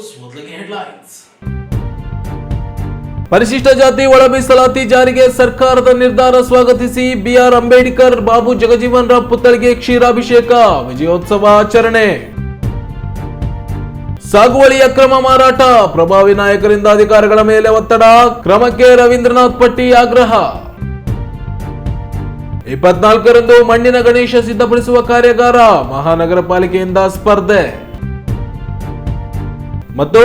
News ಮೊದಲಿಗೆ headlines. ಪರಿಶಿಷ್ಟ ಜಾತಿ ಒಳ ಮೀಸಲಾತಿ ಜಾರಿಗೆ ಸರ್ಕಾರದ ನಿರ್ಧಾರ ಸ್ವಾಗತಿಸಿ ಬಿಆರ್ ಅಂಬೇಡ್ಕರ್ ಬಾಬು ಜಗಜೀವನ್ ರಾಮ್ ಪುತ್ಥಳಿಗೆ ಕ್ಷೀರಾಭಿಷೇಕ ವಿಜಯೋತ್ಸವ ಆಚರಣೆ. ಸಾಗುವಳಿ ಅಕ್ರಮ ಮಾರಾಟ ಪ್ರಭಾವಿ ನಾಯಕರಿಂದ ಅಧಿಕಾರಿಗಳ ಮೇಲೆ ಒತ್ತಡ, ಕ್ರಮಕ್ಕೆ ರವೀಂದ್ರನಾಥ್ ಪಟ್ಟಿ ಆಗ್ರಹ. 24ರಂದು ಮಣ್ಣಿನ ಗಣೇಶ ಸಿದ್ಧಪಡಿಸುವ ಕಾರ್ಯಾಗಾರ, ಮಹಾನಗರ ಪಾಲಿಕೆಯಿಂದ ಸ್ಪರ್ಧೆ. ಮತ್ತು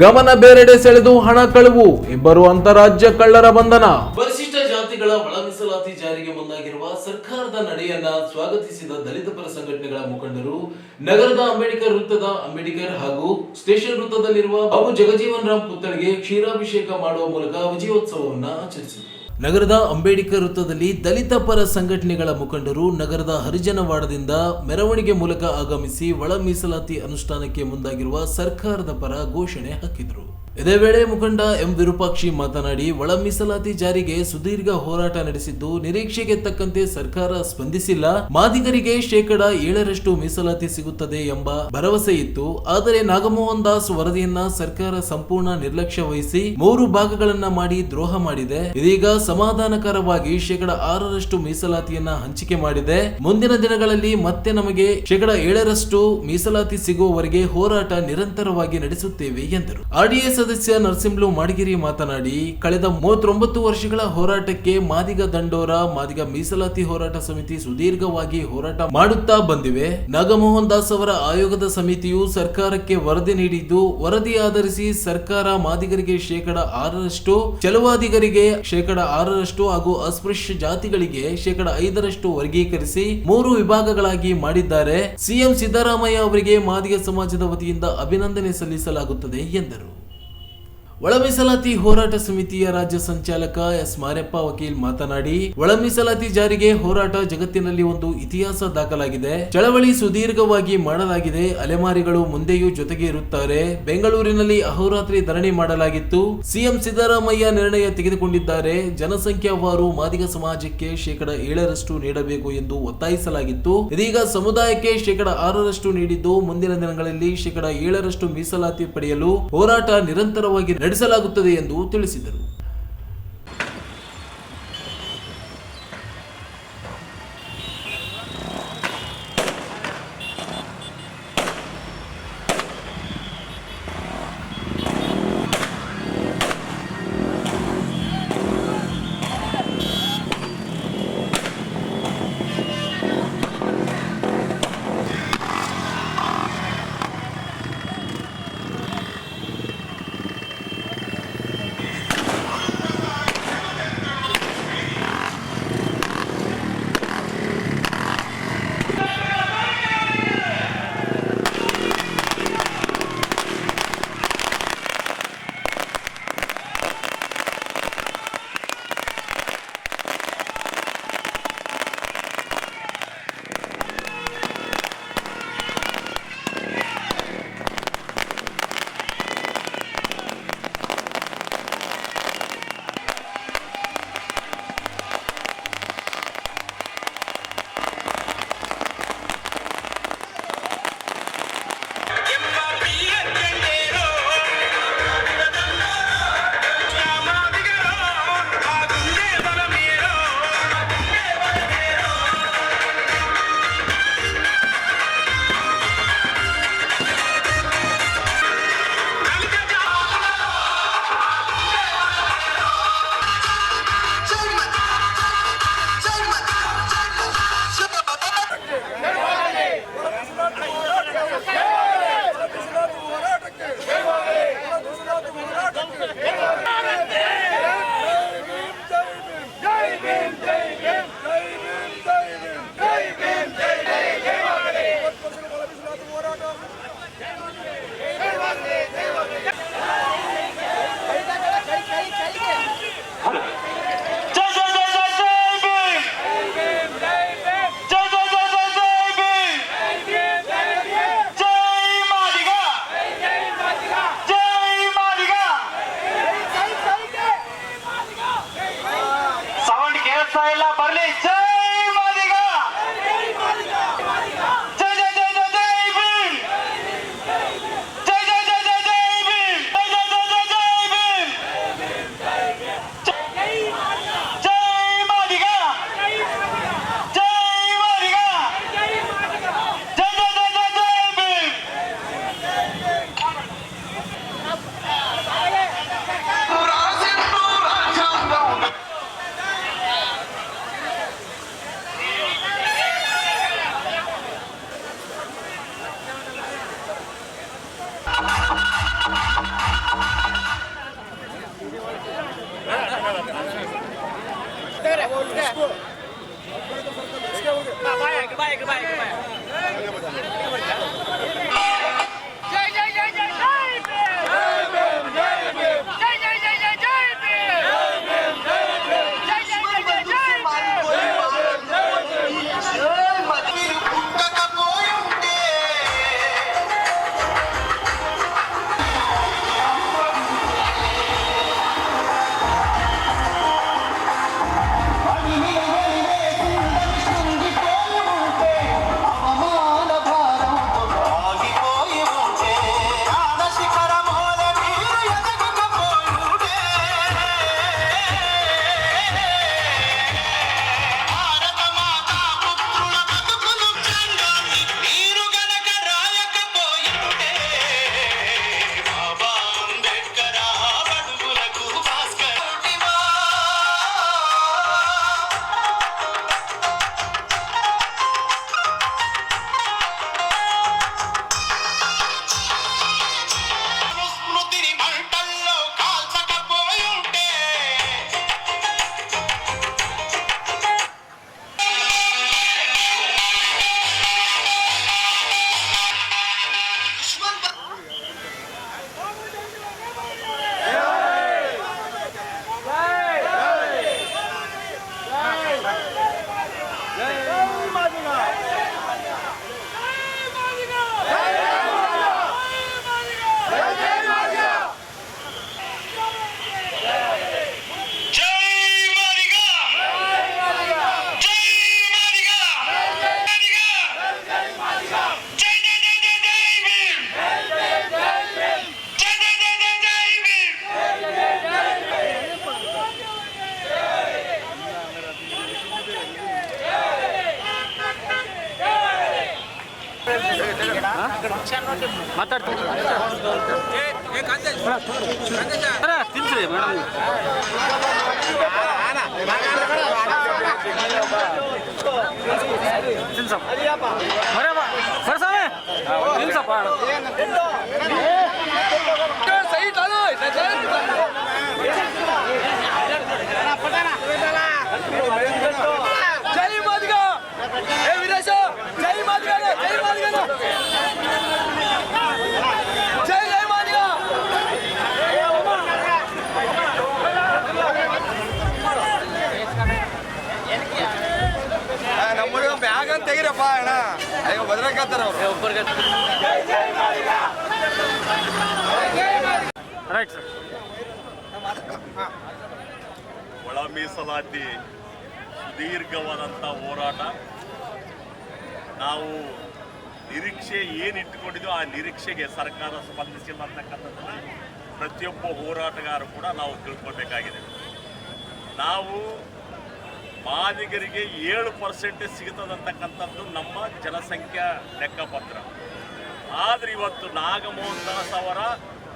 ಗಮನ ಬೇರೆಡೆ ಸೆಳೆದು ಹಣ ಕಳುವು, ಇಬ್ಬರು ಅಂತಾರಾಜ್ಯ ಕಳ್ಳರ ಬಂಧನ. ಪರಿಶಿಷ್ಟ ಜಾತಿಗಳ ಒಳ ಮೀಸಲಾತಿ ಜಾರಿಗೆ ಮುಂದಾಗಿರುವ ಸರ್ಕಾರದ ನಡೆಯನ್ನ ಸ್ವಾಗತಿಸಿದ ದಲಿತ ಪರ ಸಂಘಟನೆಗಳ ಮುಖಂಡರು ನಗರದ ಅಂಬೇಡ್ಕರ್ ವೃತ್ತದ ಅಂಬೇಡ್ಕರ್ ಹಾಗೂ ಸ್ಟೇಷನ್ ವೃತ್ತದಲ್ಲಿರುವ ಬಾಬು ಜಗಜೀವನ್ ರಾಮ್ ಪುತ್ಥಳಿಗೆ ಕ್ಷೀರಾಭಿಷೇಕ ಮಾಡುವ ಮೂಲಕ ವಿಜಯೋತ್ಸವವನ್ನು ಆಚರಿಸಿದರು. ನಗರದ ಅಂಬೇಡ್ಕರ್ ವೃತ್ತದಲ್ಲಿ ದಲಿತ ಪರ ಸಂಘಟನೆಗಳ ಮುಖಂಡರು ನಗರದ ಹರಿಜನವಾಡದಿಂದ ಮೆರವಣಿಗೆ ಮೂಲಕ ಆಗಮಿಸಿ ಒಳ ಮೀಸಲಾತಿ ಅನುಷ್ಠಾನಕ್ಕೆ ಮುಂದಾಗಿರುವ ಸರ್ಕಾರದ ಪರ ಘೋಷಣೆ ಹಾಕಿದರು. ಇದೇ ವೇಳೆ ಮುಖಂಡ ಎಂ ವಿರೂಪಾಕ್ಷಿ ಮಾತನಾಡಿ, ಒಳ ಮೀಸಲಾತಿ ಜಾರಿಗೆ ಸುದೀರ್ಘ ಹೋರಾಟ ನಡೆಸಿದ್ದು ನಿರೀಕ್ಷೆಗೆ ತಕ್ಕಂತೆ ಸರ್ಕಾರ ಸ್ಪಂದಿಸಿಲ್ಲ. ಮಾದಿಗರಿಗೆ 7% ಮೀಸಲಾತಿ ಸಿಗುತ್ತದೆ ಎಂಬ ಭರವಸೆ ಇತ್ತು. ಆದರೆ ನಾಗಮೋಹನ್ ದಾಸ್ ವರದಿಯನ್ನ ಸರ್ಕಾರ ಸಂಪೂರ್ಣ ನಿರ್ಲಕ್ಷ್ಯ ವಹಿಸಿ 3 ಭಾಗಗಳನ್ನ ಮಾಡಿ ದ್ರೋಹ ಮಾಡಿದೆ. ಇದೀಗ ಸಮಾಧಾನಕರವಾಗಿ 6% ಮೀಸಲಾತಿಯನ್ನ ಹಂಚಿಕೆ ಮಾಡಿದೆ. ಮುಂದಿನ ದಿನಗಳಲ್ಲಿ ಮತ್ತೆ ನಮಗೆ 7% ಮೀಸಲಾತಿ ಸಿಗುವವರೆಗೆ ಹೋರಾಟ ನಿರಂತರವಾಗಿ ನಡೆಸುತ್ತೇವೆ ಎಂದರು. ಆರ್ಡಿಎ ಸದಸ್ಯ ನರಸಿಂಹಲು ಮಾಡಿಗಿರಿ ಮಾತನಾಡಿ, ಕಳೆದ 39 ವರ್ಷಗಳ ಹೋರಾಟಕ್ಕೆ ಮಾದಿಗ ದಂಡೋರ ಮಾದಿಗ ಮೀಸಲಾತಿ ಹೋರಾಟ ಸಮಿತಿ ಸುದೀರ್ಘವಾಗಿ ಹೋರಾಟ ಮಾಡುತ್ತಾ ಬಂದಿವೆ. ನಾಗಮೋಹನ್ ದಾಸ್ ಅವರ ಆಯೋಗದ ಸಮಿತಿಯು ಸರ್ಕಾರಕ್ಕೆ ವರದಿ ನೀಡಿದ್ದು, ವರದಿ ಆಧರಿಸಿ ಸರ್ಕಾರ ಮಾದಿಗರಿಗೆ 6%, ಚಲವಾದಿಗರಿಗೆ 6% ಹಾಗೂ ಅಸ್ಪೃಶ್ಯ ಜಾತಿಗಳಿಗೆ 5% ವರ್ಗೀಕರಿಸಿ 3 ವಿಭಾಗಗಳಾಗಿ ಮಾಡಿದ್ದಾರೆ. ಸಿಎಂ ಸಿದ್ದರಾಮಯ್ಯ ಅವರಿಗೆ ಮಾದಿಗ ಸಮಾಜದ ವತಿಯಿಂದ ಅಭಿನಂದನೆ ಸಲ್ಲಿಸಲಾಗುತ್ತದೆ ಎಂದರು. ಒಳ ಮೀಸಲಾತಿ ಹೋರಾಟ ಸಮಿತಿಯ ರಾಜ್ಯ ಸಂಚಾಲಕ ಎಸ್ ಮಾರೆಪ್ಪ ವಕೀಲ್ ಮಾತನಾಡಿ, ಒಳ ಮೀಸಲಾತಿ ಜಾರಿಗೆ ಹೋರಾಟ ಜಗತ್ತಿನಲ್ಲಿ ಒಂದು ಇತಿಹಾಸ ದಾಖಲಾಗಿದೆ. ಚಳವಳಿ ಸುದೀರ್ಘವಾಗಿ ಮಾಡಲಾಗಿದೆ. ಅಲೆಮಾರಿಗಳು ಮುಂದೆಯೂ ಜೊತೆಗೆ ಇರುತ್ತಾರೆ. ಬೆಂಗಳೂರಿನಲ್ಲಿ ಅಹೋರಾತ್ರಿ ಧರಣಿ ಮಾಡಲಾಗಿತ್ತು. ಸಿಎಂ ಸಿದ್ದರಾಮಯ್ಯ ನಿರ್ಣಯ ತೆಗೆದುಕೊಂಡಿದ್ದಾರೆ. ಜನಸಂಖ್ಯಾವಾರು ಮಾದಿಗ ಸಮಾಜಕ್ಕೆ 7% ನೀಡಬೇಕು ಎಂದು ಒತ್ತಾಯಿಸಲಾಗಿತ್ತು. ಇದೀಗ ಸಮುದಾಯಕ್ಕೆ 6% ನೀಡಿದ್ದು, ಮುಂದಿನ ದಿನಗಳಲ್ಲಿ 7% ಮೀಸಲಾತಿ ಪಡೆಯಲು ಹೋರಾಟ ನಿರಂತರವಾಗಿ ನಡೆಸಲಾಗುತ್ತದೆ ಎಂದು ತಿಳಿಸಿದರು. ತಿನ್ಸ್ರಿ ಮೇಡಮ್. ತಿನ್ಸಪ್ಪ ಮರಪ್ಪ ಸರ್ಸಾಮೆ ತಿನ್ಸಪ್ಪ. ಜೈ ಮಾದಿಗ, ಏ ವೀರೇಶ, ಜೈ ಮಾದಿಗ, ಜೈ ಮಾದಿಗ, ಜೈ ಜೈ ಮಾದಿಗ. ನಮ್ಮೂರಿಗೆ ಬ್ಯಾಗ್ ಅಂತ ತೆಗಿರಪ್ಪ ಅಣ್ಣ, ಅಯ್ಯೋ ಬದ್ರಕತ್ತಾರ ಅವ್ರು ಒಬ್ಬರಿಗೆ. Right sir. ಒಳ ಮೀಸಲಾತಿ ದೀರ್ಘವಾದಂಥ ಹೋರಾಟ. ನಾವು ನಿರೀಕ್ಷೆ ಏನು ಇಟ್ಟುಕೊಂಡಿದ್ವಿ ಆ ನಿರೀಕ್ಷೆಗೆ ಸರ್ಕಾರ ಸ್ಪಂದಿಸಿಲ್ಲ ಅಂತಕ್ಕಂಥದ್ದನ್ನು ಪ್ರತಿಯೊಬ್ಬ ಹೋರಾಟಗಾರರು ಕೂಡ ನಾವು ತಿಳ್ಕೊಳ್ಬೇಕಾಗಿದೆ. ನಾವು ಮಾದಿಗರಿಗೆ 7% ಸಿಗುತ್ತದಂತಕ್ಕಂಥದ್ದು ನಮ್ಮ ಜನಸಂಖ್ಯಾ ಲೆಕ್ಕಪತ್ರ. ಆದರೆ ಇವತ್ತು ನಾಗಮೋಹನ್ ದಾಸ್ ಅವರ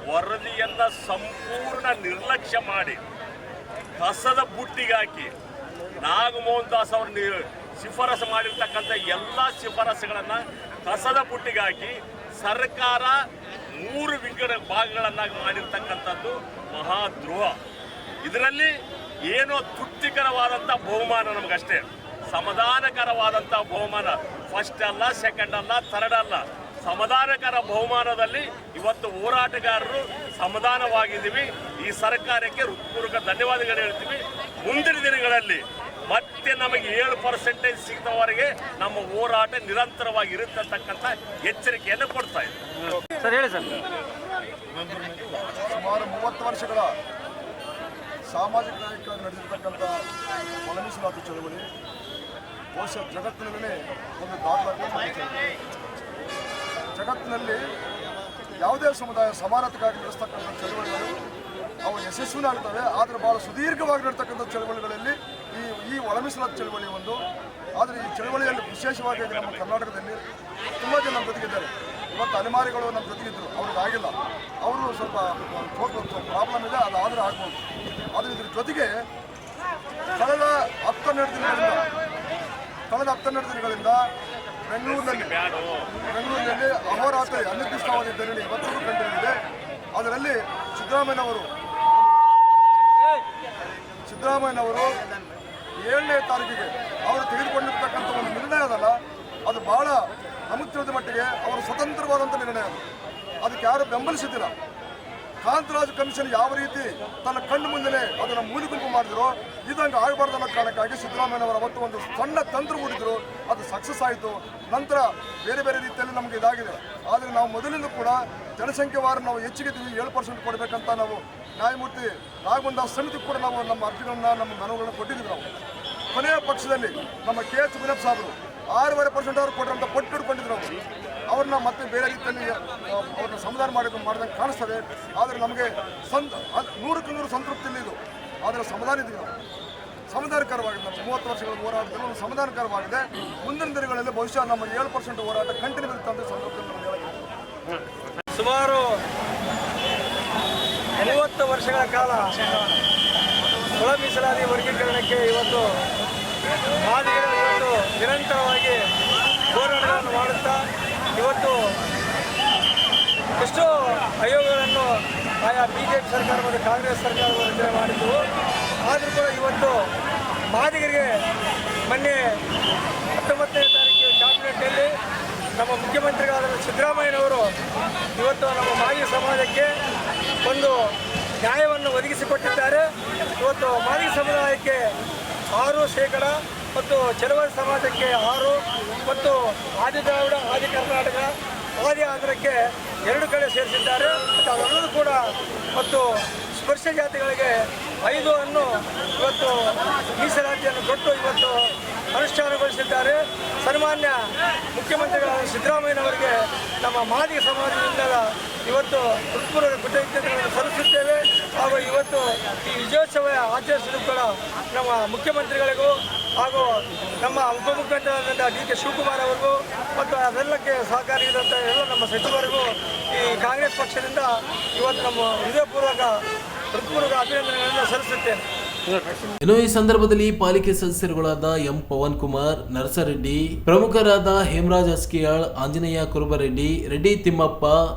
ವರದಿಯನ್ನು ಸಂಪೂರ್ಣ ನಿರ್ಲಕ್ಷ್ಯ ಮಾಡಿ ಕಸದ ಬುಟ್ಟಿಗಾಕಿ ನಾಗಮೋಹನ್ ದಾಸ್ ಅವರು ಶಿಫಾರಸು ಮಾಡಿರ್ತಕ್ಕಂಥ ಎಲ್ಲ ಶಿಫಾರಸುಗಳನ್ನು ಕಸದ ಬುಟ್ಟಿಗಾಕಿ ಸರ್ಕಾರ 3 ಭಾಗಗಳನ್ನಾಗಿ ಮಾಡಿರ್ತಕ್ಕಂಥದ್ದು ಮಹಾದ್ರೋಹ. ಇದರಲ್ಲಿ ಏನೋ ತೃಪ್ತಿಕರವಾದಂಥ ಬಹುಮಾನ ನಮಗಷ್ಟೇ, ಸಮಾಧಾನಕರವಾದಂಥ ಬಹುಮಾನ. ಫಸ್ಟ್ ಅಲ್ಲ, ಸೆಕೆಂಡ್ ಅಲ್ಲ, ಥರ್ಡ್ ಅಲ್ಲ, ಸಮಾಧಾನಕರ ಬಹುಮಾನದಲ್ಲಿ ಇವತ್ತು ಹೋರಾಟಗಾರರು ಸಮಾಧಾನವಾಗಿದ್ದೀವಿ. ಈ ಸರ್ಕಾರಕ್ಕೆ ಹೃತ್ಪೂರ್ವಕ ಧನ್ಯವಾದಗಳು ಹೇಳ್ತೀವಿ. ಮುಂದಿನ ದಿನಗಳಲ್ಲಿ ಮತ್ತೆ ನಮಗೆ 7% ಸಿಗದವರೆಗೆ ನಮ್ಮ ಹೋರಾಟ ನಿರಂತರವಾಗಿ ಇರುತ್ತಕ್ಕಂಥ ಎಚ್ಚರಿಕೆಯನ್ನು ಕೊಡ್ತಾ ಇದ್ದೀವಿ. ಸರ್ ಹೇಳಿ ಸರ್. ಸುಮಾರು 30 ವರ್ಷಗಳ ಸಾಮಾಜಿಕ ನಡೆದಿರ್ತಕ್ಕಂಥ ಒಳ ಮೀಸಲಾತಿ ಚಳವಳಿ ಬಹುಶಃ ಜಗತ್ತಿನಲ್ಲೇ ಒಂದು ದಾಖಲಾತಿ. ಜಗತ್ತಿನಲ್ಲಿ ಯಾವುದೇ ಸಮುದಾಯ ಸಮಾನತೆಗಾಗಿ ನಡೆಸ್ತಕ್ಕಂಥ ಚಳವಳಿಗಳು ಅವು ಯಶಸ್ವಿನಾಗ್ತವೆ. ಆದರೆ ಭಾಳ ಸುದೀರ್ಘವಾಗಿ ನಡ್ತಕ್ಕಂಥ ಚಳವಳಿಗಳಲ್ಲಿ ಈ ಒಳ ಮೀಸಲಾತಿ ಚಳವಳಿ ಒಂದು. ಆದರೆ ಈ ಚಳವಳಿಯಲ್ಲಿ ವಿಶೇಷವಾಗಿ ನಮ್ಮ ಕರ್ನಾಟಕದಲ್ಲಿ ತುಂಬ ಜನ ನಮ್ಮ ಜೊತೆಗಿದ್ದಾರೆ. ಇವತ್ತು ಅಲೆಮಾರಿಗಳು ನಮ್ಮ ಜೊತೆಗಿದ್ದರು, ಅವ್ರಿಗಾಗಿಲ್ಲ. ಅವರು ಸ್ವಲ್ಪ ಪ್ರಾಬ್ಲಮ್ ಇದೆ, ಅದಾದರೂ ಆಗ್ಬೋದು. ಆದರೆ ಇದ್ರ ಜೊತೆಗೆ ಕಳೆದ 12 ದಿನಗಳಿಂದ ಬೆಂಗಳೂರಿನಲ್ಲಿ ಅಹೋರಾತ್ರಿ ಅನಿರ್ದಿಷ್ಟವಾದ ಧರಣಿ ಇವತ್ತು ಕಂಡುಬಂದಿದೆ. ಅದರಲ್ಲಿ ಸಿದ್ದರಾಮಯ್ಯನವರು 7ನೇ ತಾರೀಕಿಗೆ ಅವರು ತೆಗೆದುಕೊಂಡಿರ್ತಕ್ಕಂಥ ಒಂದು ನಿರ್ಣಯ ಅದಲ್ಲ, ಅದು ಭಾಳ ನಮಗೆ ತಿಳಿದ ಮಟ್ಟಿಗೆ ಅವರು ಸ್ವತಂತ್ರವಾದಂಥ ನಿರ್ಣಯ. ಅದಕ್ಕೆ ಯಾರು ಬೆಂಬಲಿಸಿದ್ದಿಲ್ಲ. ಕಾಂತರಾಜ್ ಕಮಿಷನ್ ಯಾವ ರೀತಿ ತನ್ನ ಕಣ್ಣು ಮುಂದೆ ಅದನ್ನು ಮೂಲಿಗುಂಪು ಮಾಡಿದ್ರು, ಇದಂಗೆ ಆಗಬಾರ್ದು ಅನ್ನೋ ಕಾರಣಕ್ಕಾಗಿ ಸಿದ್ದರಾಮಯ್ಯನವರು ಅವತ್ತು ಒಂದು ಸಣ್ಣ ತಂತ್ರ ಹೂಡಿದ್ರು. ಅದು ಸಕ್ಸಸ್ ಆಯಿತು. ನಂತರ ಬೇರೆ ಬೇರೆ ರೀತಿಯಲ್ಲಿ ನಮಗೆ ಇದಾಗಿದೆ. ಆದರೆ ನಾವು ಮೊದಲಿಂದ ಕೂಡ ಜನಸಂಖ್ಯೆವಾರ ನಾವು ಹೆಚ್ಚಿಗಿದ್ದೀವಿ, 7% ಕೊಡಬೇಕಂತ ನಾವು ನ್ಯಾಯಮೂರ್ತಿ ನಾಗಮೋಹನ್ ದಾಸ್ ಸಮಿತಿ ಕೂಡ ನಾವು ನಮ್ಮ ಅರ್ಜಿಗಳನ್ನ, ನಮ್ಮ ಮನವಿಗಳನ್ನ ಕೊಟ್ಟಿದ್ದೀವಿ. ನಾವು ಕೊನೆಯ ಪಕ್ಷದಲ್ಲಿ ನಮ್ಮ KH ವಿನೋದ್ ಸಾಹೇಬರು 6.5% ಅವ್ರು ಕೊಟ್ಟರಂತ ಪಟ್ಟು ಹಿಡ್ಕೊಂಡಿದ್ರು. ಅವ್ರನ್ನ ಮತ್ತೆ ಬೇರೆ ರೀತಿಯಲ್ಲಿ ಅವ್ರನ್ನ ಸಮಾಧಾನ ಮಾಡಿದಂಗೆ ಕಾಣಿಸ್ತದೆ. ಆದರೆ ನಮಗೆ 100ಕ್ಕೆ 100 ಸಂತೃಪ್ತಿಯಲ್ಲಿ ಇದು. ಆದರೆ ಸಮಾಧಾನ ಇದ್ದೀವಿ ನಾವು, ಸಮಾಧಾನಕರವಾಗಿದೆ. ನಮ್ಮ 30 ವರ್ಷಗಳ ಹೋರಾಟದಲ್ಲಿ ಒಂದು ಸಮಾಧಾನಕರವಾಗಿದೆ. ಮುಂದಿನ ದಿನಗಳಲ್ಲಿ ಬಹುಶಃ ನಮ್ಮ 7% ಹೋರಾಟ ಕಂಟಿನ್ಯೂ ಇರುತ್ತೆ ಅಂತ ಸಂದರ್ಭದಲ್ಲಿ ನಮಗೆ ಹೇಳಕ್ಕೆ. ಸುಮಾರು 30 ವರ್ಷಗಳ ಕಾಲ ಒಳ ಮೀಸಲಾತಿ ವರ್ಗೀಕರಣಕ್ಕೆ ಇವತ್ತು ಮಾದಿಗರು ಇವತ್ತು ನಿರಂತರವಾಗಿ ಹೋರಾಟಗಳನ್ನು ಮಾಡುತ್ತಾ ಇವತ್ತು ಎಷ್ಟೋ ಆಯೋಗಗಳನ್ನು ಆಯಾ BJP ಸರ್ಕಾರ ಮತ್ತು ಕಾಂಗ್ರೆಸ್ ಸರ್ಕಾರಗಳು ರಚನೆ ಮಾಡಿದ್ದು. ಆದರೂ ಕೂಡ ಇವತ್ತು ಮಾದಿಗರಿಗೆ ಮೊನ್ನೆ 19ನೇ ತಾರೀಕು ಕ್ಯಾಬಿನೆಟ್ನಲ್ಲಿ ನಮ್ಮ ಮುಖ್ಯಮಂತ್ರಿಗಳಾದ ಸಿದ್ದರಾಮಯ್ಯನವರು ಇವತ್ತು ನಮ್ಮ ಮಾದಿಗ ಸಮಾಜಕ್ಕೆ ಒಂದು ನ್ಯಾಯವನ್ನು ಒದಗಿಸಿಕೊಟ್ಟಿದ್ದಾರೆ. ಇವತ್ತು ಮಾದಿಗ ಸಮುದಾಯಕ್ಕೆ 6% ಮತ್ತು ಚಳವಳಿ ಸಮಾಜಕ್ಕೆ 6 ಮತ್ತು ಆದಿದ್ರಾವಿಡ, ಆದಿ ಕರ್ನಾಟಕ, ಆದಿ ಆಂಧ್ರಕ್ಕೆ 2 ಕಡೆ ಸೇರಿಸಿದ್ದಾರೆ. ಮತ್ತು ಅದೆಲ್ಲವೂ ಕೂಡ ಮತ್ತು ಸ್ಪರ್ಶ ಜಾತಿಗಳಿಗೆ 5 ಅನ್ನು ಇವತ್ತು ಮೀಸಲಾತಿಯನ್ನು ಕೊಟ್ಟು ಇವತ್ತು ಅನುಷ್ಠಾನಗೊಳಿಸಿದ್ದಾರೆ. ಸನ್ಮಾನ್ಯ ಮುಖ್ಯಮಂತ್ರಿಗಳಾದ ಸಿದ್ದರಾಮಯ್ಯನವರಿಗೆ ನಮ್ಮ ಮಾದಿಗ ಸಮಾಜದಿಂದ ಇವತ್ತು ಹೃತ್ಪೂರ್ವಕ ಕೃತಜ್ಞತೆಗಳನ್ನು ಸಲ್ಲಿಸುತ್ತೇವೆ. ಹಾಗೂ ಇವತ್ತು ಈ ವಿಜಯೋತ್ಸವ ಆಚರಿಸಲು ಕೂಡ ನಮ್ಮ ಮುಖ್ಯಮಂತ್ರಿಗಳಿಗೂ ಹಾಗೂ ನಮ್ಮ ಉಪಮುಖ್ಯಮಂತ್ರಿಯಾದಂಥ ಡಿ.ಕೆ. ಶಿವಕುಮಾರ್ ಅವರಿಗೂ ಮತ್ತು ಅದೆಲ್ಲಕ್ಕೆ ಸಹಕಾರಿಯಾದಂಥ ಎಲ್ಲ ನಮ್ಮ ಸಚಿವರಿಗೂ ಈ ಕಾಂಗ್ರೆಸ್ ಪಕ್ಷದಿಂದ ಇವತ್ತು ನಮ್ಮ ಹೃದಯಪೂರ್ವಕ ಅಭಿನಂದನೆಗಳನ್ನು ಸಲ್ಲಿಸುತ್ತೇನೆ. ಇನ್ನು ಈ ಸಂದರ್ಭದಲ್ಲಿ ಪಾಲಿಕೆ ಸದಸ್ಯರುಗಳಾದ ಎಂ ಪವನ್ ಕುಮಾರ್, ನರಸರೆಡ್ಡಿ, ಪ್ರಮುಖರಾದ ಹೇಮರಾಜ್ ಅಸ್ಕಿಯಾಳ್, ಆಂಜನೇಯ ಕುರುಬರೆಡ್ಡಿ, ರೆಡ್ಡಿ ತಿಮ್ಮಪ್ಪ,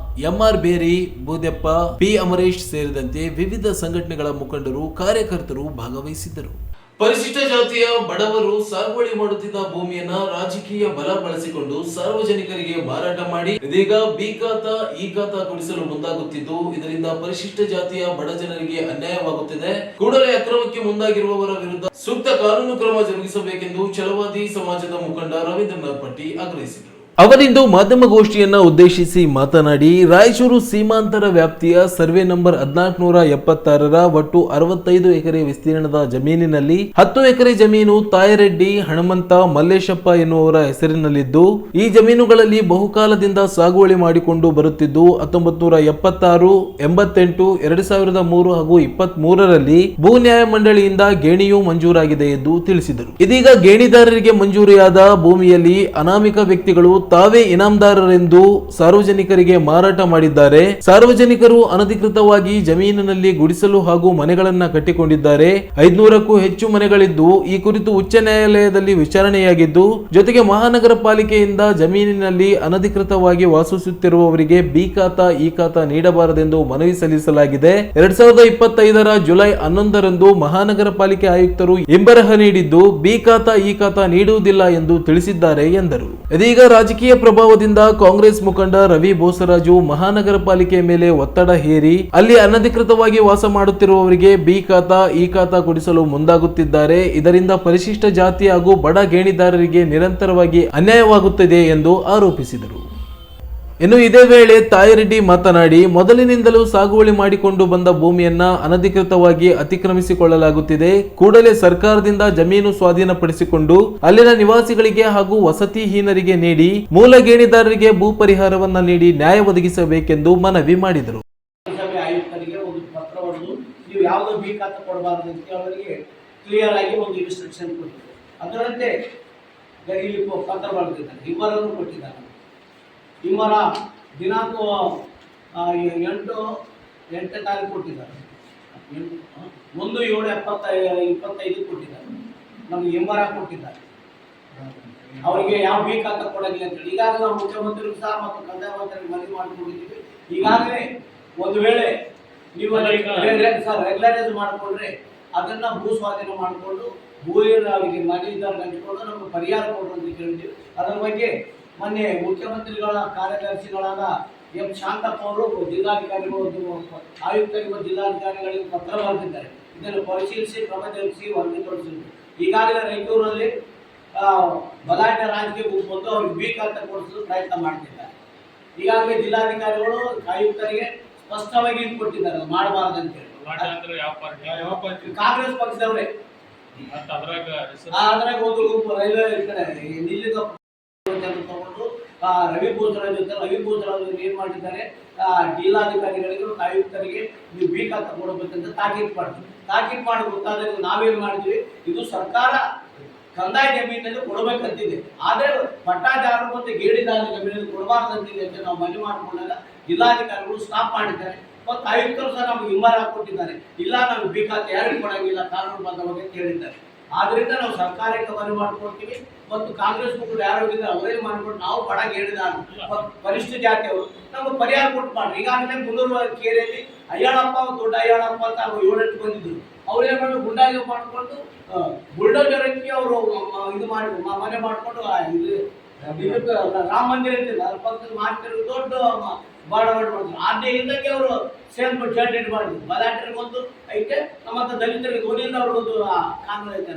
ಎಂಆರ್ ಬೇರಿ, ಬೂದೆಪ್ಪ, ಪಿ ಅಮರೇಶ್ ಸೇರಿದಂತೆ ವಿವಿಧ ಸಂಘಟನೆಗಳ ಮುಖಂಡರು, ಕಾರ್ಯಕರ್ತರು ಭಾಗವಹಿಸಿದ್ದರು. ಪರಿಶಿಷ್ಟ ಜಾತಿಯ ಬಡವರು ಸಾಗುವಳಿ ಮಾಡುತ್ತಿದ್ದ ಭೂಮಿಯನ್ನ ರಾಜಕೀಯ ಬಲ ಬಳಸಿಕೊಂಡು ಸಾರ್ವಜನಿಕರಿಗೆ ಮಾರಾಟ ಮಾಡಿ ಇದೀಗ ಬಿ ಖಾತಾ ಇ ಖಾತಾ ಕೊಡಿಸಲು ಮುಂದಾಗುತ್ತಿದ್ದು, ಇದರಿಂದ ಪರಿಶಿಷ್ಟ ಜಾತಿಯ ಬಡ ಜನರಿಗೆ ಅನ್ಯಾಯವಾಗುತ್ತಿದೆ. ಕೂಡಲೇ ಅಕ್ರಮಕ್ಕೆ ಮುಂದಾಗಿರುವವರ ವಿರುದ್ಧ ಸೂಕ್ತ ಕಾನೂನು ಕ್ರಮ ಜರುಗಿಸಬೇಕೆಂದು ಛಲವಾದಿ ಸಮಾಜದ ಮುಖಂಡ ರವೀಂದ್ರನಾಥ್ ಪಟ್ಟಿ ಆಗ್ರಹಿಸಿದರು. ಅವರಿಂದು ಮಾಧ್ಯಮಗೋಷ್ಠಿಯನ್ನ ಉದ್ದೇಶಿಸಿ ಮಾತನಾಡಿ, ರಾಯಚೂರು ಸೀಮಾಂತರ ವ್ಯಾಪ್ತಿಯ ಸರ್ವೆ ನಂಬರ್ 1476ರ ಒಟ್ಟು 65 ಎಕರೆ ವಿಸ್ತೀರ್ಣದ ಜಮೀನಿನಲ್ಲಿ 10 ಎಕರೆ ಜಮೀನು ತಾಯರೆಡ್ಡಿ, ಹಣಮಂತ, ಮಲ್ಲೇಶಪ್ಪ ಎನ್ನುವರ ಹೆಸರಿನಲ್ಲಿದ್ದು, ಈ ಜಮೀನುಗಳಲ್ಲಿ ಬಹುಕಾಲದಿಂದ ಸಾಗುವಳಿ ಮಾಡಿಕೊಂಡು ಬರುತ್ತಿದ್ದು 1976, 88, 2003 ಹಾಗೂ 23ರಲ್ಲಿ ಭೂ ನ್ಯಾಯ ಮಂಡಳಿಯಿಂದ ಗೇಣಿಯೂ ಮಂಜೂರಾಗಿದೆ ಎಂದು ತಿಳಿಸಿದರು. ಇದೀಗ ಗೇಣಿದಾರರಿಗೆ ಮಂಜೂರಿಯಾದ ಭೂಮಿಯಲ್ಲಿ ಅನಾಮಿಕ ವ್ಯಕ್ತಿಗಳು ತಾವೇ ಇನಾಮದಾರರೆಂದು ಸಾರ್ವಜನಿಕರಿಗೆ ಮಾರಾಟ ಮಾಡಿದ್ದಾರೆ. ಸಾರ್ವಜನಿಕರು ಅನಧಿಕೃತವಾಗಿ ಜಮೀನಿನಲ್ಲಿ ಗುಡಿಸಲು ಹಾಗೂ ಮನೆಗಳನ್ನ ಕಟ್ಟಿಕೊಂಡಿದ್ದಾರೆ. 500ಕ್ಕೂ ಹೆಚ್ಚು ಮನೆಗಳಿದ್ದು, ಈ ಕುರಿತು ಉಚ್ಚ ನ್ಯಾಯಾಲಯದಲ್ಲಿ ವಿಚಾರಣೆಯಾಗಿದ್ದು, ಜೊತೆಗೆ ಮಹಾನಗರ ಪಾಲಿಕೆಯಿಂದ ಜಮೀನಿನಲ್ಲಿ ಅನಧಿಕೃತವಾಗಿ ವಾಸಿಸುತ್ತಿರುವವರಿಗೆ ಬಿ ಖಾತಾ ಇ ಖಾತಾ ನೀಡಬಾರದೆಂದು ಮನವಿ ಸಲ್ಲಿಸಲಾಗಿದೆ. 2025ರ ಜುಲೈ 11ರಂದು ಮಹಾನಗರ ಪಾಲಿಕೆ ಆಯುಕ್ತರು ಇಂಬರಹ ನೀಡಿದ್ದು, ಬಿ ಖಾತಾ ಇ ಖಾತಾ ನೀಡುವುದಿಲ್ಲ ಎಂದು ತಿಳಿಸಿದ್ದಾರೆ ಎಂದರು. ಇದೀಗ ರಾಜಕೀಯ ಪ್ರಭಾವದಿಂದ ಕಾಂಗ್ರೆಸ್ ಮುಖಂಡ ರವಿ ಬೋಸರಾಜು ಮಹಾನಗರ ಪಾಲಿಕೆ ಮೇಲೆ ಒತ್ತಡ ಹೇರಿ ಅಲ್ಲಿ ಅನಧಿಕೃತವಾಗಿ ವಾಸ ಮಾಡುತ್ತಿರುವವರಿಗೆ ಬಿ ಖಾತಾ ಇ ಖಾತಾ ಕೊಡಿಸಲು ಮುಂದಾಗುತ್ತಿದ್ದಾರೆ. ಇದರಿಂದ ಪರಿಶಿಷ್ಟ ಜಾತಿ ಹಾಗೂ ಬಡ ಗೇಣಿದಾರರಿಗೆ ನಿರಂತರವಾಗಿ ಅನ್ಯಾಯವಾಗುತ್ತಿದೆ ಎಂದು ಆರೋಪಿಸಿದರು. ಇನ್ನು ಇದೇ ವೇಳೆ ತಾಯಿರೆಡ್ಡಿ ಮಾತನಾಡಿ, ಮೊದಲಿನಿಂದಲೂ ಸಾಗುವಳಿ ಮಾಡಿಕೊಂಡು ಬಂದ ಭೂಮಿಯನ್ನ ಅನಧಿಕೃತವಾಗಿ ಅತಿಕ್ರಮಿಸಿಕೊಳ್ಳಲಾಗುತ್ತಿದೆ. ಕೂಡಲೇ ಸರ್ಕಾರದಿಂದ ಜಮೀನು ಸ್ವಾಧೀನಪಡಿಸಿಕೊಂಡು ಅಲ್ಲಿನ ನಿವಾಸಿಗಳಿಗೆ ಹಾಗೂ ವಸತಿಹೀನರಿಗೆ ನೀಡಿ ಮೂಲ ಗೇಣಿದಾರರಿಗೆ ಭೂ ಪರಿಹಾರವನ್ನ ನೀಡಿ ನ್ಯಾಯ ಒದಗಿಸಬೇಕೆಂದು ಮನವಿ ಮಾಡಿದರು. ಆಯುಕ್ತರಿಗೆ ಒಂದು ಪತ್ರವನ್ನು ನೀವು ಯಾವುದೋ ಬಿ ಖಾತಾ ಕೊಡಬಾರದು ಅಂತ ಅವರಿಗೆ ಕ್ಲಿಯರ್ ಆಗಿ ಒಂದು ಇನ್ಸ್ಟ್ರಕ್ಷನ್ ಕೊಟ್ಟಿದ್ದಾರೆ. ಅದರಂತೆ ಇಲ್ಲಿ ಪತ್ರ ಬರೆದಿದ್ದಾರೆ, ಇಬ್ಬರನ್ನು ಕೊಟ್ಟಿದ್ದಾರೆ. ಇಮ್ಮರ ದಿನಾಂಕ 8 ತಾರೀಕು ಕೊಟ್ಟಿದ್ದಾರೆ, 1/7/25 ಕೊಟ್ಟಿದ್ದಾರೆ. ನಮಗೆ ಇಮ್ಮರ ಕೊಟ್ಟಿದ್ದಾರೆ, ಅವರಿಗೆ ಯಾವ ಬಿ ಖಾತಾ ಕೊಡಂಗಿಲ್ಲ ಅಂತೇಳಿ ಈಗಾಗಲೇ ನಾವು ಮುಖ್ಯಮಂತ್ರಿಗಳು ಸಹ ಮತ್ತು ಕಂದಾಯ ಮಂತ್ರಿಗೆ ಮನವಿ ಮಾಡಿಕೊಂಡಿದ್ದೀವಿ. ಈಗಾಗಲೇ ಒಂದು ವೇಳೆ ನೀವು ರೆಗ್ಯುಲರೈಸ್ ಮಾಡಿಕೊಂಡ್ರೆ ಅದನ್ನ ಭೂ ಸ್ವಾಧೀನ ಮಾಡಿಕೊಂಡು ಅವರಿಗೆ ಮನೆ ಇದ್ದಾರೆ ಹಂಚಿಕೊಂಡು ನಮಗೆ ಪರಿಹಾರ ಕೊಡು ಅಂತ ಕೇಳಿದ್ದೀವಿ. ಅದರ ಬಗ್ಗೆ ಮೊನ್ನೆ ಮುಖ್ಯಮಂತ್ರಿಗಳ ಕಾರ್ಯದರ್ಶಿಗಳಾದ ಎಂ ಶಾಂತಪ್ಪ ಅವರು ಜಿಲ್ಲಾಧಿಕಾರಿಗಳು ಆಯುಕ್ತರಿಗೆ ಮತ್ತು ಜಿಲ್ಲಾಧಿಕಾರಿಗಳಿಗೆ ಪತ್ರ ಬರೆದಿದ್ದಾರೆ. ಇದನ್ನು ಪರಿಶೀಲಿಸಿ ಕ್ರಮ ಜರುಗಿಸಿ ವರದಿ ತೋರಿಸಿದ್ರು. ಈಗಾಗಲೇ ರಾಯಚೂರಲ್ಲಿ ಬಲಾಢ್ಯ ರಾಜಕೀಯ ಬಂದು ಅವ್ರಿಗೆ ಬಿ ಖಾತಾ ಕೊಡಿಸಲು ಪ್ರಯತ್ನ ಮಾಡ್ತಿದ್ದಾರೆ. ಈಗಾಗಲೇ ಜಿಲ್ಲಾಧಿಕಾರಿಗಳು ಆಯುಕ್ತರಿಗೆ ಸ್ಪಷ್ಟವಾಗಿ ಇದು ಕೊಟ್ಟಿದ್ದಾರೆ, ಮಾಡಬಾರದು ಅಂತೇಳಿ. ಕಾಂಗ್ರೆಸ್ ಪಕ್ಷದವರೇ ಅದ್ರಾಗ ಒಂದು ಗುಂಪು ರೈಲ್ವೆ ನಿಲ್ಲಿದ ತಗೊಂಡು ರವಿ ಬೋಸರಾಜ್ ಜೊತೆ ರವಿ ಬೋಸರಾಜ್ ಏನ್ ಮಾಡಿದ್ದಾರೆ, ಜಿಲ್ಲಾಧಿಕಾರಿಗಳಿಗೆ ಮತ್ತು ಆಯುಕ್ತರಿಗೆ ನೀವು ಬಿ ಖಾತಾ ಕೊಡಬೇಕಂತ ತಾಕೀತು ಮಾಡಿ ಗೊತ್ತಾದ್ರೆ ನಾವೇನ್ ಮಾಡಿದ್ವಿ, ಇದು ಸರ್ಕಾರ ಕಂದಾಯ ಜಮೀನಲ್ಲಿ ಕೊಡಬೇಕಂತಿದೆ, ಆದ್ರೆ ಪಟ್ಟಾದಾರರು ಮತ್ತು ಗೇಡಿದಾರ ಜಮೀನಲ್ಲಿ ಕೊಡಬಾರ್ದಂತಿದೆ ಅಂತ ನಾವು ಮನವಿ ಮಾಡಿಕೊಂಡಾಗ ಜಿಲ್ಲಾಧಿಕಾರಿಗಳು ಸ್ಟಾಪ್ ಮಾಡಿದ್ದಾರೆ. ಮತ್ತು ಆಯುಕ್ತರು ಸಹ ನಮ್ಗೆ ಹಿಂಬಾರ ಹಾಕೊಟ್ಟಿದ್ದಾರೆ, ಇಲ್ಲ ನಾವು ಬಿ ಖಾತೆ ಯಾರಿಗೂ ಕೊಡಂಗಿಲ್ಲ ಕಾನೂನುಬದ್ಧವಾಗಿ ಅಂತ ಹೇಳಿದ್ದಾರೆ. ಆದ್ರಿಂದ ನಾವು ಸರ್ಕಾರಕ್ಕೆ ಮನವಿ ಮಾಡ್ಕೊಡ್ತೀವಿ ಮತ್ತು ಕಾಂಗ್ರೆಸ್ ಮುಖಂಡರು ಯಾರು ಇದ್ದಾರೆ ಅವರೇ ಮಾಡ್ಕೊಂಡು ನಾವು ಬಡ ಗೇಡಿದಾರ ಪರಿಷ್ಠ ಜಾತಿಯವರು ನಮ್ಗೆ ಪರಿಹಾರ ಕೊಟ್ಟು ಮಾಡ್ರಿ. ಈಗಾಗಲೇ ಮುನ್ನೂರು ಕೇರಿಯಲ್ಲಿ ಅಯ್ಯಾಳಪ್ಪ ದೊಡ್ಡ ಅಯ್ಯಾಳಪ್ಪ ಅಂತ 7-8 ಬಂದಿದ್ರು. ಅವ್ರು ಏನ್ ಮಾಡಿ ಗುಂಡಾಗಿ ಮಾಡ್ಕೊಂಡು ಬುಲ್ಡೋಜರ್ ಹಾಕಿ ಅವರು ಇದು ಮಾಡಿ ಮನೆ ಮಾಡ್ಕೊಂಡು ರಾಮ ಮಂದಿರ ಅಂತಿಲ್ಲ ಅದ್ರ ಪಕ್ಕದಲ್ಲಿ ಮಾಡ್ತಿರೋ ದೊಡ್ಡ ಬಾಡ ಮಾಡ್ತಾರೆ. ಆದ್ಯದಿಂದಾಗಿ ಅವರು ಸೇಲ್ ಜಾಯಿಂಟ್ ಮಾಡಿದ್ರು. ಬಲಾಟರಿಗೆ ಒಂದು ಐತೆ, ನಮ್ಮ ದಲಿತರಿಗೆ ಧ್ವನಿಯಿಂದ ಅವ್ರಿಗೊಂದು ಕಾನೂನು ಐತೆ.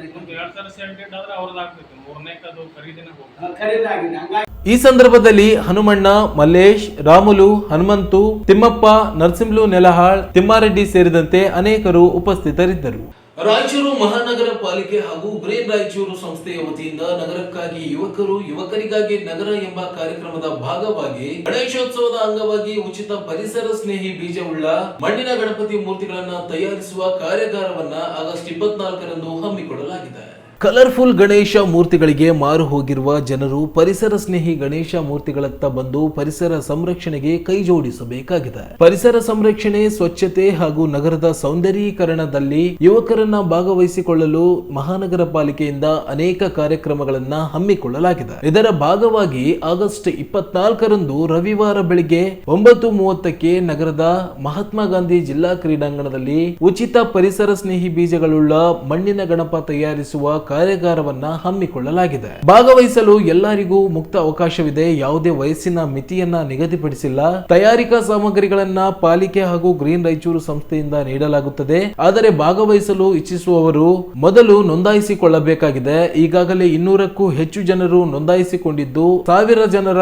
ಖರೀದಾಗಿದೆ. ಹಂಗಾಗಿ ಈ ಸಂದರ್ಭದಲ್ಲಿ ಹನುಮಣ್ಣ, ಮಲ್ಲೇಶ್, ರಾಮುಲು, ಹನುಮಂತು, ತಿಮ್ಮಪ್ಪ, ನರಸಿಂಹಲು ನೆಲಹಾಳ್, ತಿಮ್ಮಾರೆಡ್ಡಿ ಸೇರಿದಂತೆ ಅನೇಕರು ಉಪಸ್ಥಿತರಿದ್ದರು. ರಾಯಚೂರು ಮಹಾನಗರ ಪಾಲಿಕೆ ಹಾಗೂ ಗ್ರೀನ್ ರಾಯಚೂರು ಸಂಸ್ಥೆಯ ವತಿಯಿಂದ ನಗರಕ್ಕಾಗಿ ಯುವಕರು ಯುವಕರಿಗಾಗಿ ನಗರ ಎಂಬ ಕಾರ್ಯಕ್ರಮದ ಭಾಗವಾಗಿ ಗಣೇಶೋತ್ಸವದ ಅಂಗವಾಗಿ ಉಚಿತ ಪರಿಸರ ಸ್ನೇಹಿ ಬೀಜವುಳ್ಳ ಮಣ್ಣಿನ ಗಣಪತಿ ಮೂರ್ತಿಗಳನ್ನು ತಯಾರಿಸುವ ಕಾರ್ಯಾಗಾರವನ್ನ ಆಗಸ್ಟ್ 24ರಂದು ಹಮ್ಮಿಕೊಳ್ಳಲಾಗಿದೆ. ಕಲರ್ಫುಲ್ ಗಣೇಶ ಮೂರ್ತಿಗಳಿಗೆ ಮಾರು ಹೋಗಿರುವ ಜನರು ಪರಿಸರ ಸ್ನೇಹಿ ಗಣೇಶ ಮೂರ್ತಿಗಳತ್ತ ಬಂದು ಪರಿಸರ ಸಂರಕ್ಷಣೆಗೆ ಕೈ ಜೋಡಿಸಬೇಕಾಗಿದೆ. ಪರಿಸರ ಸಂರಕ್ಷಣೆ, ಸ್ವಚ್ಛತೆ ಹಾಗೂ ನಗರದ ಸೌಂದರ್ಯೀಕರಣದಲ್ಲಿ ಯುವಕರನ್ನ ಭಾಗವಹಿಸಿಕೊಳ್ಳಲು ಮಹಾನಗರ ಪಾಲಿಕೆಯಿಂದ ಅನೇಕ ಕಾರ್ಯಕ್ರಮಗಳನ್ನ ಹಮ್ಮಿಕೊಳ್ಳಲಾಗಿದೆ. ಇದರ ಭಾಗವಾಗಿ ಆಗಸ್ಟ್ 24ರಂದು ರವಿವಾರ ಬೆಳಿಗ್ಗೆ 9:30ಕ್ಕೆ ನಗರದ ಮಹಾತ್ಮ ಗಾಂಧಿ ಜಿಲ್ಲಾ ಕ್ರೀಡಾಂಗಣದಲ್ಲಿ ಉಚಿತ ಪರಿಸರ ಸ್ನೇಹಿ ಬೀಜಗಳುಳ್ಳ ಮಣ್ಣಿನ ಗಣಪ ತಯಾರಿಸುವ ಕಾರ್ಯಾಗಾರವನ್ನ ಹಮ್ಮಿಕೊಳ್ಳಲಾಗಿದೆ. ಭಾಗವಹಿಸಲು ಎಲ್ಲರಿಗೂ ಮುಕ್ತ ಅವಕಾಶವಿದೆ. ಯಾವುದೇ ವಯಸ್ಸಿನ ಮಿತಿಯನ್ನ ನಿಗದಿಪಡಿಸಿಲ್ಲ. ತಯಾರಿಕಾ ಸಾಮಗ್ರಿಗಳನ್ನ ಪಾಲಿಕೆ ಹಾಗೂ ಗ್ರೀನ್ ರಾಯಚೂರು ಸಂಸ್ಥೆಯಿಂದ ನೀಡಲಾಗುತ್ತದೆ. ಆದರೆ ಭಾಗವಹಿಸಲು ಇಚ್ಛಿಸುವವರು ಮೊದಲು ನೋಂದಾಯಿಸಿಕೊಳ್ಳಬೇಕಾಗಿದೆ. ಈಗಾಗಲೇ 200ಕ್ಕೂ ಹೆಚ್ಚು ಜನರು ನೋಂದಾಯಿಸಿಕೊಂಡಿದ್ದು 1000 ಜನರ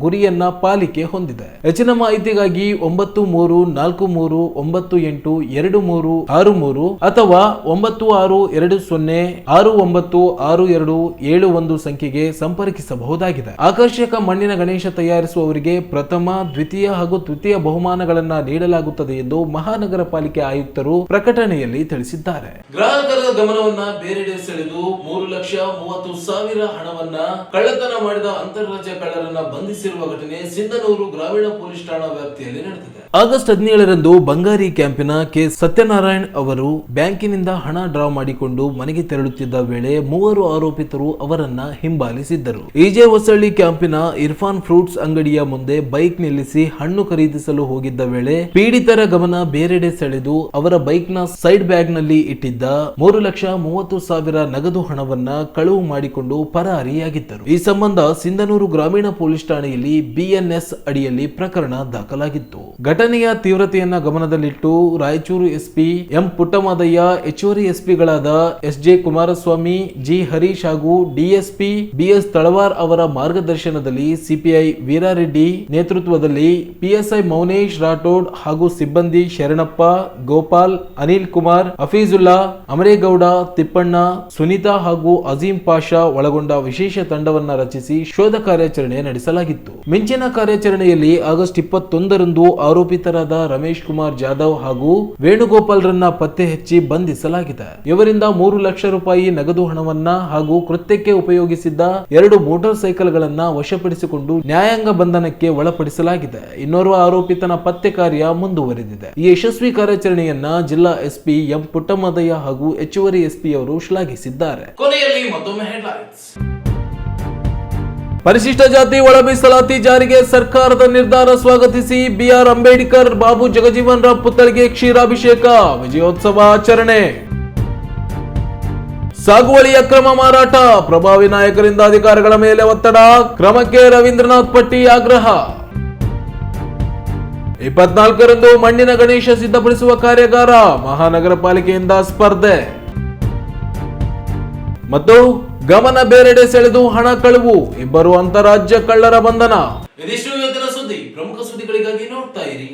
ಗುರಿಯನ್ನ ಪಾಲಿಕೆ ಹೊಂದಿದೆ. ಹೆಚ್ಚಿನ ಮಾಹಿತಿಗಾಗಿ 9343982363 ಅಥವಾ 9620696271 ಸಂಖ್ಯೆಗೆ ಸಂಪರ್ಕಿಸಬಹುದಾಗಿದೆ. ಆಕರ್ಷಕ ಮಣ್ಣಿನ ಗಣೇಶ ತಯಾರಿಸುವವರಿಗೆ ಪ್ರಥಮ, ದ್ವಿತೀಯ ಹಾಗೂ ತೃತೀಯ ಬಹುಮಾನಗಳನ್ನ ನೀಡಲಾಗುತ್ತದೆ ಎಂದು ಮಹಾನಗರ ಪಾಲಿಕೆ ಆಯುಕ್ತರು ಪ್ರಕಟಣೆಯಲ್ಲಿ ತಿಳಿಸಿದ್ದಾರೆ. ಗ್ರಾಹಕರ ಗಮನವನ್ನ ಬೇರೆಡೆ ಸೆಳೆದು 3,30,000 ಹಣವನ್ನ ಕಳ್ಳತನ ಮಾಡಿದ ಅಂತಾರಾಜ್ಯ ಕಳ್ಳರನ್ನ ಬಂಧಿಸಿರುವ ಘಟನೆ ಸಿಂಧನೂರು ಗ್ರಾಮೀಣ ಪೊಲೀಸ್ ಠಾಣಾ ವ್ಯಾಪ್ತಿಯಲ್ಲಿ ನಡೆದಿದೆ. ಆಗಸ್ಟ್ 17ರಂದು ಬಂಗಾರಿ ಕ್ಯಾಂಪಿನ ಕೆ ಸತ್ಯನಾರಾಯಣ್ ಅವರು ಬ್ಯಾಂಕಿನಿಂದ ಹಣ ಡ್ರಾ ಮಾಡಿಕೊಂಡು ಮನೆಗೆ ತೆರಳುತ್ತಿದ್ದ ವೇಳೆ 3 ಆರೋಪಿತರು ಅವರನ್ನ ಹಿಂಬಾಲಿಸಿದ್ದರು. ಇಜೆ ಹೊಸಳ್ಳಿ ಕ್ಯಾಂಪಿನ ಇರ್ಫಾನ್ ಫ್ರೂಟ್ಸ್ ಅಂಗಡಿಯ ಮುಂದೆ ಬೈಕ್ ನಿಲ್ಲಿಸಿ ಹಣ್ಣು ಖರೀದಿಸಲು ಹೋಗಿದ್ದ ವೇಳೆ ಪೀಡಿತರ ಗಮನ ಬೇರೆಡೆ ಸೆಳೆದು ಅವರ ಬೈಕ್ ನ ಸೈಡ್ ಬ್ಯಾಗ್ ನಲ್ಲಿ ಇಟ್ಟಿದ್ದ 3,30,000 ನಗದು ಹಣವನ್ನ ಕಳುವು ಮಾಡಿಕೊಂಡು ಪರಾರಿಯಾಗಿದ್ದರು. ಈ ಸಂಬಂಧ ಸಿಂಧನೂರು ಗ್ರಾಮೀಣ ಪೊಲೀಸ್ ಠಾಣೆಯಲ್ಲಿ BNS ಅಡಿಯಲ್ಲಿ ಪ್ರಕರಣ ದಾಖಲಾಗಿತ್ತು. ಘಟನೆಯ ತೀವ್ರತೆಯನ್ನ ಗಮನದಲ್ಲಿಟ್ಟು ರಾಯಚೂರು ಎಸ್ಪಿ ಎಂ ಪುಟ್ಟಮದಯ್ಯ, ಹೆಚ್ಚುವರಿ ಎಸ್ಪಿಗಳಾದ SJ ಕುಮಾರಸ್ವಾಮಿ, ಜಿ ಹರೀಶ್ ಹಾಗೂ DSP BS ತಳವಾರ್ ಅವರ ಮಾರ್ಗದರ್ಶನದಲ್ಲಿ CPI ವೀರಾರೆಡ್ಡಿ ನೇತೃತ್ವದಲ್ಲಿ PSI ಮೌನೇಶ್ ರಾಠೋಡ್ ಹಾಗೂ ಸಿಬ್ಬಂದಿ ಶರಣಪ್ಪ, ಗೋಪಾಲ್, ಅನಿಲ್ ಕುಮಾರ್, ಹಫೀಜುಲ್ಲಾ, ಅಮರೇಗೌಡ, ತಿಪ್ಪಣ್ಣ, ಸುನೀತಾ ಹಾಗೂ ಅಜೀಂ ಪಾಷಾ ಒಳಗೊಂಡ ವಿಶೇಷ ತಂಡವನ್ನ ರಚಿಸಿ ಶೋಧ ಕಾರ್ಯಾಚರಣೆ ನಡೆಸಲಾಗಿತ್ತು. ಮಿಂಚಿನ ಕಾರ್ಯಾಚರಣೆಯಲ್ಲಿ ಆಗಸ್ಟ್ 21ರಂದು ಆರೋಪಿತರಾದ ರಮೇಶ್ ಕುಮಾರ್ ಜಾಧವ್ ಹಾಗೂ ವೇಣುಗೋಪಾಲ್ ರನ್ನ ಪತ್ತೆ ಹಚ್ಚಿ ಬಂಧಿಸಲಾಗಿದೆ. ಇವರಿಂದ 3 ಲಕ್ಷ ರೂಪಾಯಿ ನಗದು ಹಣವನ್ನ ಹಾಗೂ ಕೃತ್ಯಕ್ಕೆ ಉಪಯೋಗಿಸಿದ್ದ 2 ಮೋಟಾರ್ ಸೈಕಲ್ ಗಳನ್ನ ವಶಪಡಿಸಿಕೊಂಡು ನ್ಯಾಯಾಂಗ ಬಂಧನಕ್ಕೆ ಒಳಪಡಿಸಲಾಗಿದೆ. ಇನ್ನೋರ್ವ ಆರೋಪಿತನ ಪತ್ತೆ ಕಾರ್ಯ ಮುಂದುವರೆದಿದೆ. ಈ ಯಶಸ್ವಿ ಕಾರ್ಯಾಚರಣೆಯನ್ನ ಜಿಲ್ಲಾ ಎಸ್ಪಿ ಎಂ ಪುಟ್ಟಮದಯ್ಯ ಹಾಗೂ ಹೆಚ್ಚುವರಿ ಎಸ್ಪಿ ಅವರು ಶ್ಲಾಘಿಸಿದ್ದಾರೆ. ಕೊನೆಯಲ್ಲಿ ಮತ್ತೊಮ್ಮೆ ಹೆಡ್ಲೈನ್ಸ್. ಪರಿಶಿಷ್ಟ ಜಾತಿ ಒಳ ಮೀಸಲಾತಿ ಜಾರಿಗೆ ಸರ್ಕಾರದ ನಿರ್ಧಾರ ಸ್ವಾಗತಿಸಿ BR ಅಂಬೇಡ್ಕರ್, ಬಾಬು ಜಗಜೀವನ್ ರಾಮ್ ಪುತ್ಥಳಿಗೆ ಕ್ಷೀರಾಭಿಷೇಕ, ವಿಜಯೋತ್ಸವ ಆಚರಣೆ. ಸಾಗುವಳಿ ಅಕ್ರಮ ಮಾರಾಟ, ಪ್ರಭಾವಿ ನಾಯಕರಿಂದ ಅಧಿಕಾರಿಗಳ ಮೇಲೆ ಒತ್ತಡ, ಕ್ರಮಕ್ಕೆ ರವೀಂದ್ರನಾಥ್ ಪಟ್ಟಿ ಆಗ್ರಹ. 24ರಂದು ಮಣ್ಣಿನ ಗಣೇಶ ಸಿದ್ಧಪಡಿಸುವ ಕಾರ್ಯಾಗಾರ, ಮಹಾನಗರ ಪಾಲಿಕೆಯಿಂದ ಸ್ಪರ್ಧೆ. ಮತ್ತು ಗಮನ ಬೇರೆಡೆ ಸೆಳೆದು ಹಣ ಕಳುವು, 2 ಅಂತಾರಾಜ್ಯ ಕಳ್ಳರ ಬಂಧನ. ಇದಿಷ್ಟು ಇವತ್ತಿನ ಸುದ್ದಿ. ಪ್ರಮುಖ ಸುದ್ದಿಗಳಿಗಾಗಿ ನೋಡ್ತಾ ಇರಿ